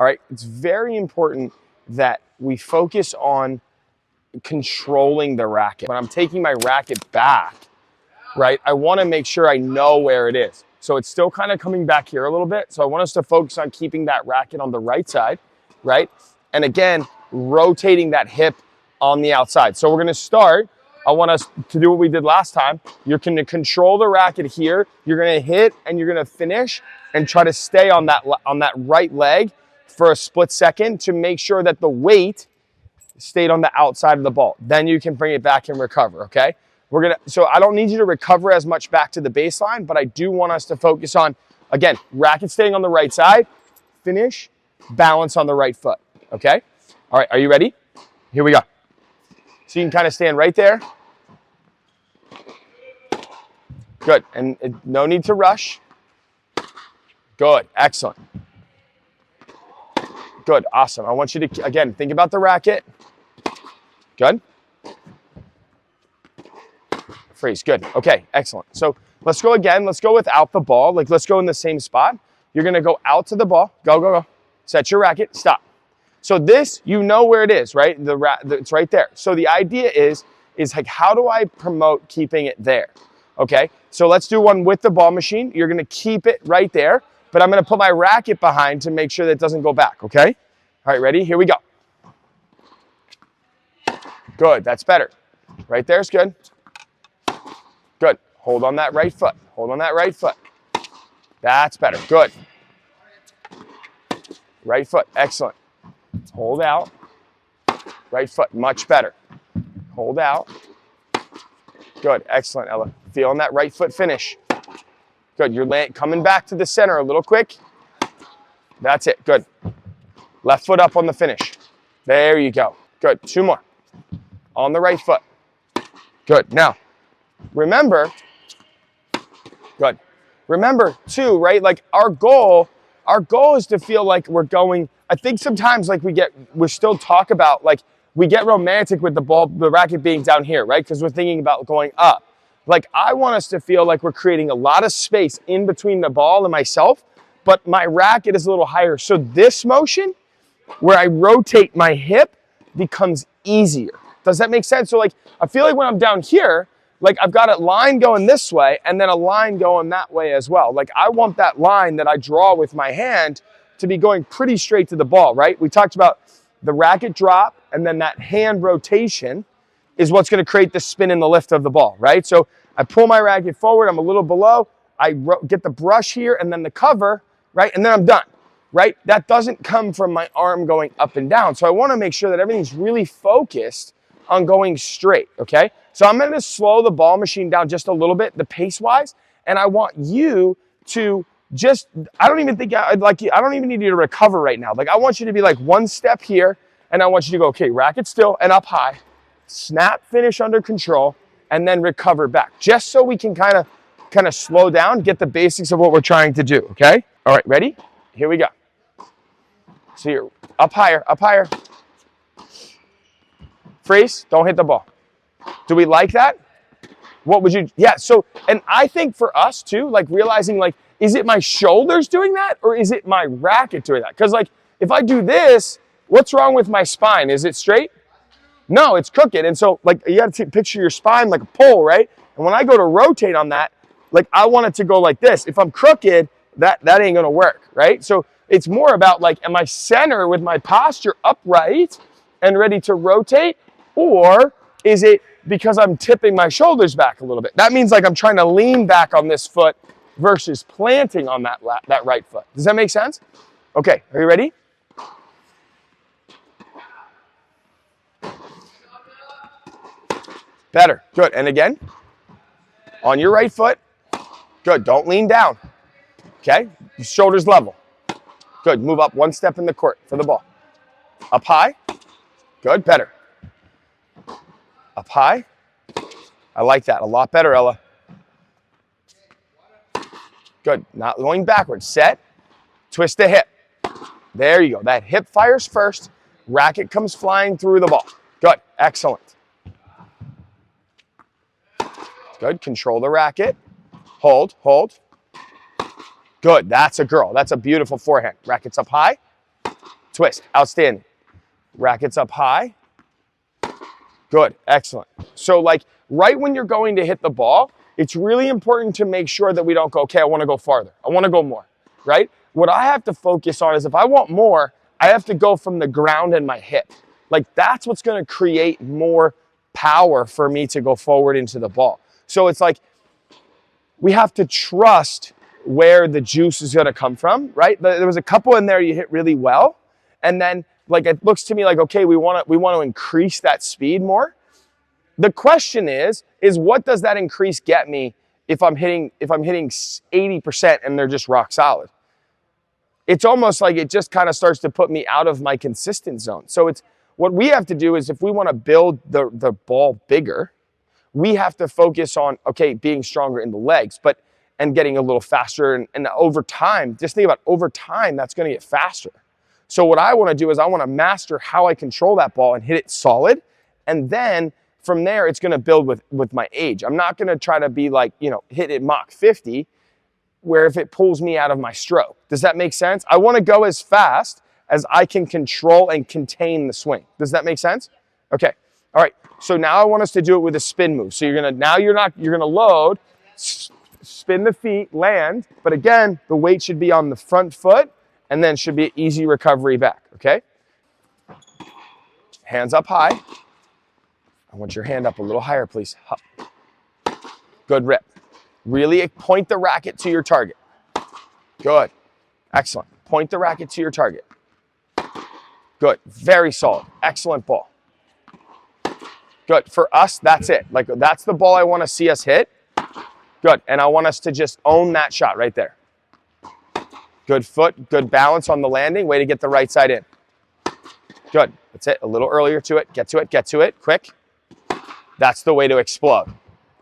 all right? It's very important that we focus on controlling the racket. When I'm taking my racket back, right, I want to make sure I know where it is. So it's still kind of coming back here a little bit. So I want us to focus on keeping that racket on the right side, right? And again, rotating that hip on the outside. So we're going to start. I want us to do what we did last time. You're going to control the racket here. You're going to hit and you're going to finish and try to stay on that right leg for a split second to make sure that the weight stayed on the outside of the ball. Then you can bring it back and recover, okay? So I don't need you to recover as much back to the baseline, but I do want us to focus on, again, racket staying on the right side, finish, balance on the right foot, okay? All right, are you ready? Here we go. So you can kind of stand right there. Good, and no need to rush. Good, excellent. Good, awesome. I want you to, again, think about the racket. Good. Freeze, good. Okay, excellent. So let's go again. Let's go without the ball. Like, let's go in the same spot. You're going to go out to the ball. Go, go, go. Set your racket. Stop. So this, you know where it is, right? It's right there. So the idea is like, how do I promote keeping it there? Okay, so let's do one with the ball machine. You're going to keep it right there, but I'm going to put my racket behind to make sure that it doesn't go back, okay? All right, ready? Here we go. Good, that's better. Right there's good. Good. Hold on that right foot. Hold on that right foot. That's better. Good. Right foot. Excellent. Hold out. Right foot. Much better. Hold out. Good. Excellent, Ella. Feeling that right foot finish. Good. You're coming back to the center a little quick. That's it. Good. Left foot up on the finish. There you go. Good. 2 more. On the right foot. Good. Now, remember, good. Remember too, right? Like our goal is to feel like we're going, I think sometimes like we still talk about like we get romantic with the racket being down here, right? Because we're thinking about going up. Like I want us to feel like we're creating a lot of space in between the ball and myself, but my racket is a little higher. So this motion where I rotate my hip becomes easier. Does that make sense? So like, I feel like when I'm down here, like I've got a line going this way and then a line going that way as well. Like I want that line that I draw with my hand to be going pretty straight to the ball, right? We talked about the racket drop and then that hand rotation is what's going to create the spin and the lift of the ball, right? So I pull my racket forward, I'm a little below, I get the brush here and then the cover, right? And then I'm done, right? That doesn't come from my arm going up and down. So I want to make sure that everything's really focused on going straight, okay? So I'm going to slow the ball machine down just a little bit, the pace-wise, and I want you to just, I don't even need you to recover right now. Like I want you to be like 1 step here, and I want you to go, okay, racket still and up high, snap, finish under control, and then recover back, just so we can kind of slow down, get the basics of what we're trying to do, okay? All right, ready? Here we go. So you're up higher, up higher. Freeze, don't hit the ball. Do we like that? What would you, yeah, so, and I think for us too, like realizing like, is it my shoulders doing that or is it my racket doing that? Because like, if I do this, what's wrong with my spine? Is it straight? No, it's crooked. And so like, you got to picture your spine like a pole, right? And when I go to rotate on that, like I want it to go like this. If I'm crooked, that ain't gonna work, right? So it's more about like, am I center with my posture upright and ready to rotate? Or is it because I'm tipping my shoulders back a little bit? That means like I'm trying to lean back on this foot versus planting on that right foot. Does that make sense? Okay, are you ready? Better, good. And again, on your right foot. Good, don't lean down. Okay, your shoulders level. Good, move up 1 step in the court for the ball. Up high, good, better. Up high. I like that a lot better, Ella. Good, not going backwards. Set, twist the hip. There you go. That hip fires first. Racket comes flying through the ball. Good, excellent. Good, control the racket. Hold, hold. Good, that's a girl. That's a beautiful forehand. Racket's up high. twist, outstanding. Rackets up high. Good, excellent. So like right when you're going to hit the ball, it's really important to make sure that we don't go, okay, I wanna go farther. I wanna go more, right? What I have to focus on is if I want more, I have to go from the ground and my hip. Like that's what's gonna create more power for me to go forward into the ball. So it's like, we have to trust where the juice is gonna come from, right? There was a couple in there you hit really well, and then like it looks to me like, okay, we want to increase that speed more. The question is what does that increase get me if I'm hitting 80% and they're just rock solid? It's almost like it just kind of starts to put me out of my consistent zone. So it's what we have to do is if we want to build the ball bigger, we have to focus on, okay, being stronger in the legs, and getting a little faster. And over time, just think about over time, that's going to get faster. So what I want to do is I want to master how I control that ball and hit it solid. And then from there, it's going to build with my age. I'm not going to try to be like, hit it Mach 50, where if it pulls me out of my stroke. Does that make sense? I want to go as fast as I can control and contain the swing. Does that make sense? Okay. All right. So now I want us to do it with a spin move. So you're going to load, spin the feet, land. But again, the weight should be on the front foot. And then should be an easy recovery back, okay? Hands up high. I want your hand up a little higher, please. Up. Good rip. Really point the racket to your target. Good. Excellent. Point the racket to your target. Good. Very solid. Excellent ball. Good. For us, that's it. Like, that's the ball I want to see us hit. Good. And I want us to just own that shot right there. Good foot, good balance on the landing. Way to get the right side in. Good. That's it. A little earlier to it. Get to it. Quick. That's the way to explode.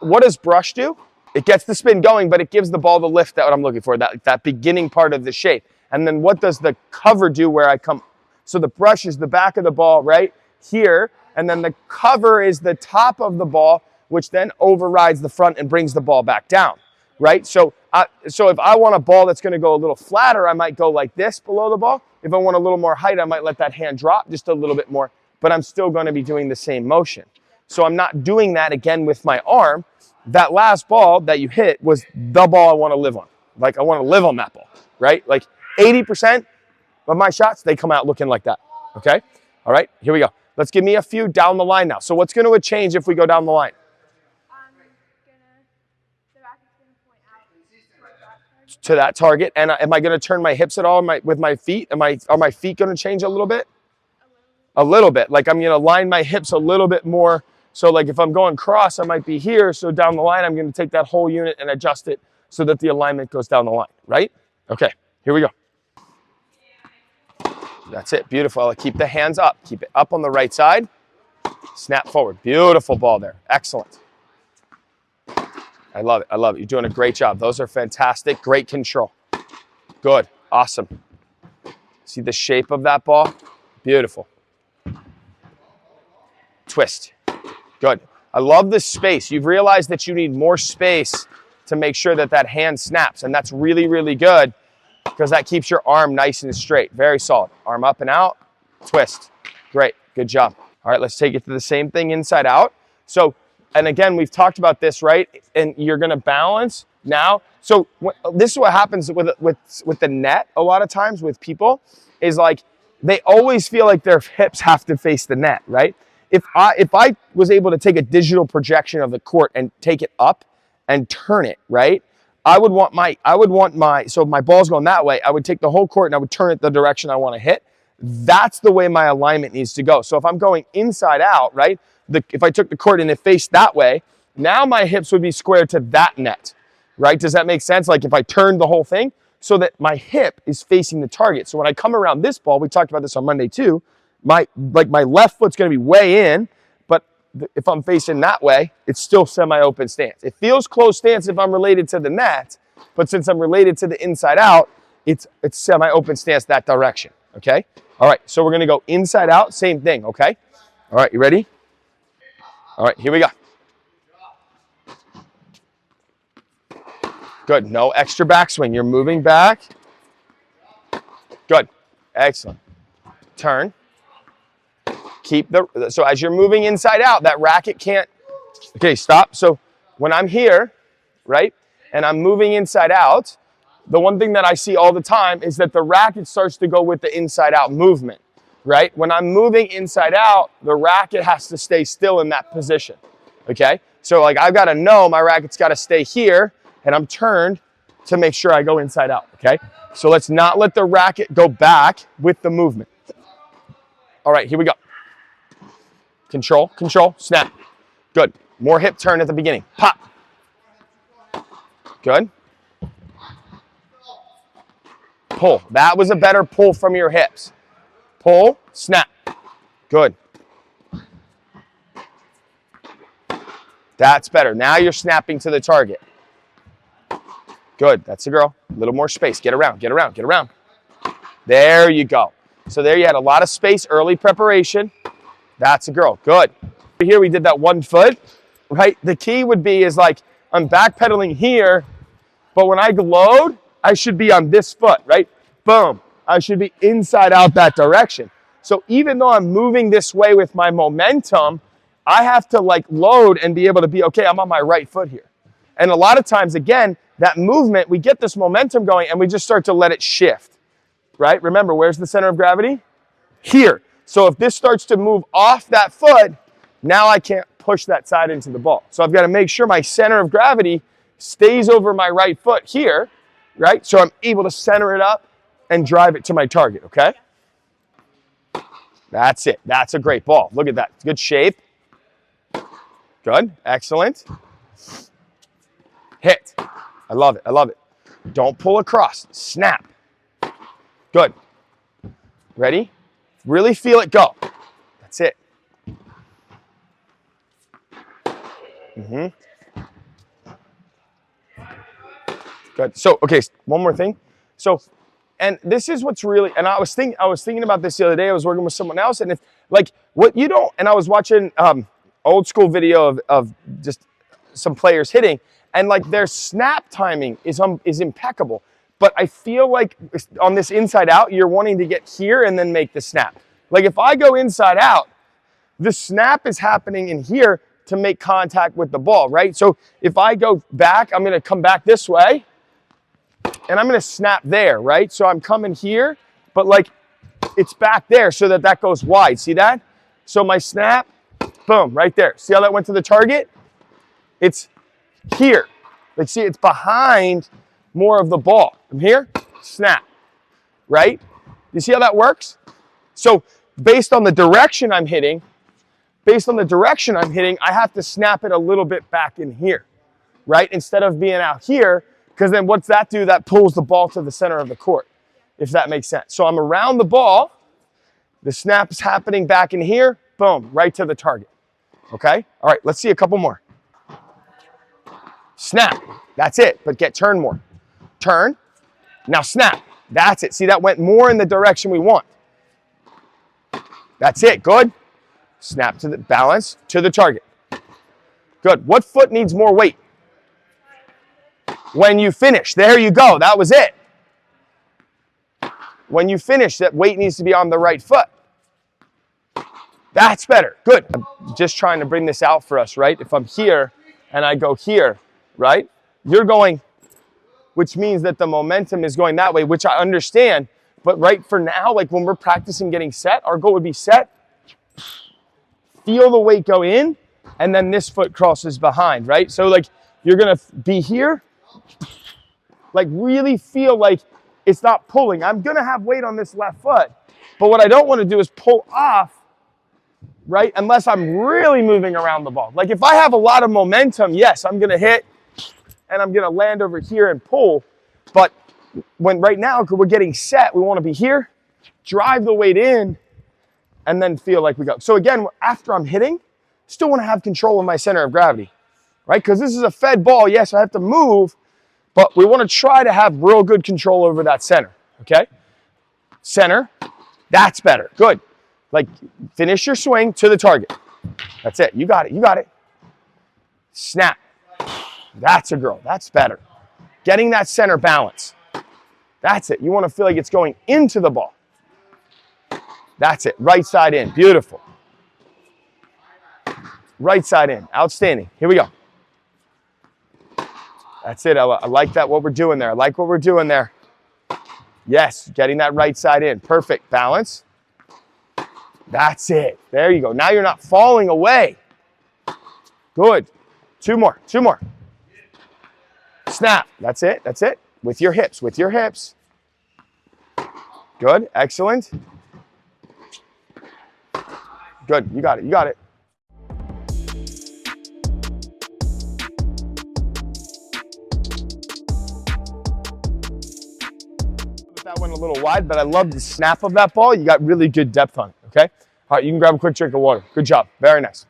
What does brush do? It gets the spin going, but it gives the ball the lift that I'm looking for, that beginning part of the shape. And then what does the cover do where I come? So the brush is the back of the ball right here, and then the cover is the top of the ball, which then overrides the front and brings the ball back down. Right? So if I want a ball that's going to go a little flatter, I might go like this below the ball. If I want a little more height, I might let that hand drop just a little bit more, but I'm still going to be doing the same motion. So I'm not doing that again with my arm. That last ball that you hit was the ball I want to live on. Like I want to live on that ball, right? Like 80% of my shots, they come out looking like that, okay? All right, here we go. Let's give me a few down the line now. So what's going to change if we go down the line? To that target, and am I going to turn my hips at all with my feet? Are my feet going to change a little bit? A little bit. Like I'm going to line my hips a little bit more. So like if I'm going cross, I might be here. So down the line, I'm going to take that whole unit and adjust it so that the alignment goes down the line, right? Okay, here we go. That's it. Beautiful. I'll keep the hands up. Keep it up on the right side. Snap forward. Beautiful ball there. Excellent. I love it. I love it. You're doing a great job. Those are fantastic. Great control. Good. Awesome. See the shape of that ball? Beautiful. Twist. Good. I love this space. You've realized that you need more space to make sure that that hand snaps. And that's really, really good because that keeps your arm nice and straight. Very solid. Arm up and out. Twist. Great. Good job. All right, let's take it to the same thing inside out. So, and again, we've talked about this, right? And you're going to balance now. So this is what happens with the net a lot of times with people is like they always feel like their hips have to face the net, right? If I was able to take a digital projection of the court and take it up and turn it, right? So if my ball's going that way, I would take the whole court and I would turn it the direction I want to hit. That's the way my alignment needs to go. So if I'm going inside out, right? If I took the court and it faced that way, now my hips would be square to that net, right? Does that make sense? Like if I turned the whole thing so that my hip is facing the target. So when I come around this ball, we talked about this on Monday too, my left foot's going to be way in, but if I'm facing that way, it's still semi-open stance. It feels closed stance if I'm related to the net, but since I'm related to the inside out, it's semi-open stance that direction, okay? All right, so we're going to go inside out, same thing, okay? All right, you ready? All right, here we go. Good, no extra backswing. You're moving back. Good, excellent. turn. Keep the, so as you're moving inside out, that racket can't, okay, stop. So when I'm here, right, and I'm moving inside out, the one thing that I see all the time is that the racket starts to go with the inside out movement, right? When I'm moving inside out, the racket has to stay still in that position, okay? So like I've got to know my racket's got to stay here and I'm turned to make sure I go inside out, okay? So let's not let the racket go back with the movement. All right, here we go. Control, control, snap. Good. More hip turn at the beginning. Pop. Good. Pull. That was a better pull from your hips. Pull, snap. Good. That's better. Now you're snapping to the target. Good. That's a girl. A little more space. Get around, get around, get around. There you go. So there you had a lot of space, early preparation. That's a girl. Good. Here we did that 1 foot, right? The key would be is like I'm backpedaling here, but when I load, I should be on this foot, right? Boom. I should be inside out that direction. So even though I'm moving this way with my momentum, I have to like load and be able to be, okay, I'm on my right foot here. And a lot of times, again, that movement, we get this momentum going and we just start to let it shift, right? Remember, where's the center of gravity? Here. So if this starts to move off that foot, now I can't push that side into the ball. So I've got to make sure my center of gravity stays over my right foot here, right? So I'm able to center it up and drive it to my target, okay? That's it. That's a great ball. Look at that. Good shape. Good. Excellent. Hit. I love it. I love it. Don't pull across. Snap. Good. Ready? Really feel it go. That's it. Good. So, okay, one more thing. So, and this is what's really, and I was thinking about this the other day. I was working with someone else, and if like what you don't, and I was watching old school video of just some players hitting, and like their snap timing is impeccable. But I feel like on this inside out, you're wanting to get here and then make the snap. Like if I go inside out, the snap is happening in here to make contact with the ball, right? So if I go back, I'm gonna come back this way and I'm gonna snap there, right? So I'm coming here, but like it's back there so that that goes wide. See that? So my snap, boom, right there. See how that went to the target? It's here. Like see, it's behind more of the ball. I'm here, snap, right? You see how that works? So based on the direction I'm hitting, I have to snap it a little bit back in here, right? Instead of being out here, because then what's that do? That pulls the ball to the center of the court, if that makes sense. So I'm around the ball, the snap is happening back in here, boom, right to the target, okay? All right, let's see a couple more. Snap, that's it, but get turned more. Turn, now snap, that's it. See, that went more in the direction we want. That's it, good. Snap to the balance, to the target. Good, what foot needs more weight? When you finish, there you go, that was it. When you finish, that weight needs to be on the right foot. That's better, good. I'm just trying to bring this out for us, right? If I'm here and I go here, right? You're going, which means that the momentum is going that way, which I understand. But right for now, like when we're practicing getting set, our goal would be set, feel the weight go in, and then this foot crosses behind, right? So like you're gonna be here, like really feel like it's not pulling. I'm gonna have weight on this left foot, but what I don't wanna do is pull off, right? Unless I'm really moving around the ball. Like if I have a lot of momentum, yes, I'm gonna hit and I'm gonna land over here and pull, but when right now we're getting set, we want to be here, drive the weight in, and then feel like we go. So again, after I'm hitting, still want to have control of my center of gravity, right? Because this is a fed ball. Yes, I have to move, but we want to try to have real good control over that center, okay? Center, that's better, good. Like finish your swing to the target. That's it, you got it, you got it. Snap, that's a girl, that's better. Getting that center balance. That's it. You want to feel like it's going into the ball. That's it. Right side in. Beautiful. Right side in. Outstanding. Here we go. That's it, Ella. I like that, what we're doing there. I like what we're doing there. Yes, getting that right side in. Perfect. Balance. That's it. There you go. Now you're not falling away. Good. Two more. Two more. Snap. That's it. That's it. With your hips. With your hips. Good. Excellent. Good. You got it. You got it. That one a little wide, but I love the snap of that ball. You got really good depth on it, okay? All right, you can grab a quick drink of water. Good job. Very nice.